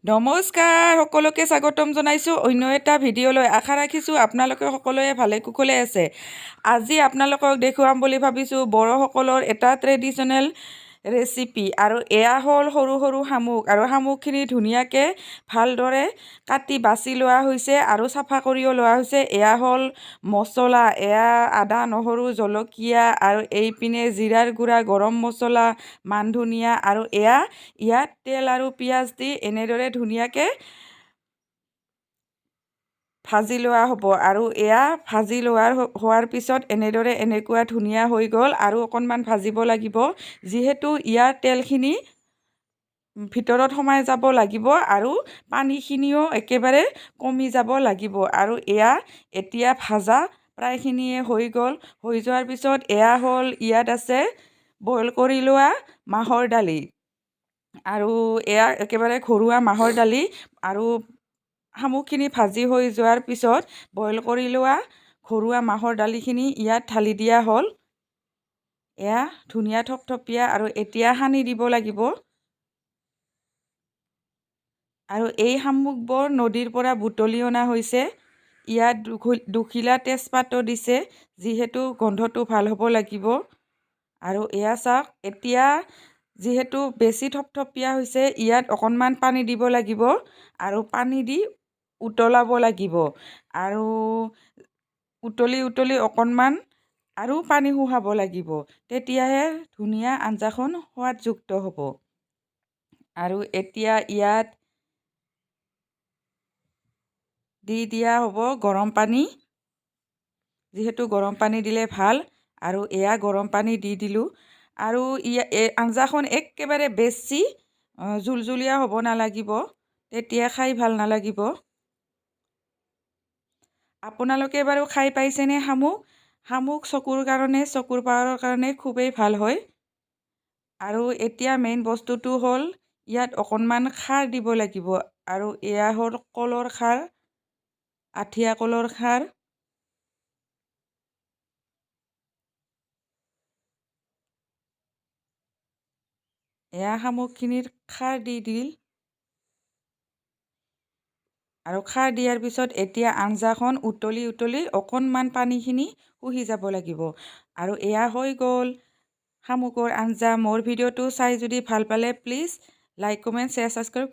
নমস্কাৰ সকলোকে স্বাগতম জনাইছোঁ অন্য এটা ভিডিঅ'লৈ। আশা ৰাখিছোঁ আপোনালোকে সকলোৱে ভালে কুশলে আছে। আজি আপোনালোকক দেখুৱাম বুলি ভাবিছোঁ বড়োসকলৰ এটা ট্ৰেডিশ্যনেল ৰেচিপি। আৰু এয়া হ'ল সৰু সৰু শামুক, আৰু শামুকখিনি ধুনীয়াকৈ ভালদৰে কাটি বাছি লোৱা হৈছে আৰু চাফা কৰিও লোৱা হৈছে। এয়া হ'ল মছলা, এয়া আদা নহৰু জলকীয়া আৰু এইপিনে জিৰাৰ গুড়া, গৰম মছলা, মান ধনিয়া, আৰু ইয়াত তেল আৰু পিঁয়াজ দি এনেদৰে ধুনীয়াকৈ ভাজি লোৱা হ'ব। আৰু এয়া ভাজি হোৱাৰ পিছত এনেকুৱা ধুনীয়া হৈ গ'ল। আৰু অকণমান ভাজিব লাগিব, যিহেতু ইয়াৰ তেলখিনি ভিতৰত সোমাই যাব লাগিব আৰু পানীখিনিও একেবাৰে কমি যাব লাগিব। আৰু এতিয়া ভাজা প্ৰায়খিনিয়ে হৈ গ'ল। হৈ যোৱাৰ পিছত ইয়াত আছে বইল কৰি লোৱা মাহৰ দালি, আৰু এয়া একেবাৰে ঘৰুৱা মাহৰ দালি। আৰু শামুকখিনি ভাজি হৈ যোৱাৰ পিছত বইল কৰি লোৱা ঘৰুৱা মাহৰ দালিখিনি ইয়াত ঢালি দিয়া হ'ল। এয়া ধুনীয়া থপথপীয়া, আৰু এতিয়া সানি দিব লাগিব। আৰু এই শামুকবোৰ নদীৰ পৰা বুটলি অনা হৈছে। ইয়াত দুখিলা তেজপাতো দিছে, যিহেতু গোন্ধটো ভাল হ'ব লাগিব। আৰু এয়া চাওক, এতিয়া যিহেতু বেছি থপথপীয়া হৈছে, ইয়াত অকণমান পানী দিব লাগিব আৰু পানী দি উতলাব লাগিব। আৰু উতলি অকণমান আৰু পানী শুকাব লাগিব, তেতিয়াহে ধুনীয়া আঞ্জাখন সোৱাদযুক্ত হ'ব। আৰু এতিয়া ইয়াত দি দিয়া হ'ব গৰম পানী, যিহেতু গৰম পানী দিলে ভাল। আৰু এয়া গৰম পানী দি দিলোঁ। আৰু আঞ্জাখন একেবাৰে বেছি জুলজুলীয়া হ'ব নালাগিব, তেতিয়া খাই ভাল নালাগিব। আপোনালোকে বাৰু খাই পাইছেনে শামুক চকুৰ কাৰণে, চকুৰ পাৱাৰৰ কাৰণে খুবেই ভাল হয়। আৰু এতিয়া মেইন বস্তুটো হ'ল ইয়াত অকণমান খাৰ দিব লাগিব। আৰু এয়া হ'ল কলৰ খাৰ, আঠিয়া কলৰ খাৰ। এয়া শামুকখিনিত খাৰ দি দিল। আৰু খাৰ দিয়াৰ পিছত এতিয়া আঞ্জাখন উতলি অকণমান পানীখিনি শুহি যাব লাগিব। আৰু এয়া হৈ গ'ল শামুকৰ আঞ্জা। মোৰ ভিডিঅ'টো চাই যদি ভাল পালে please like, comment, share, subscribe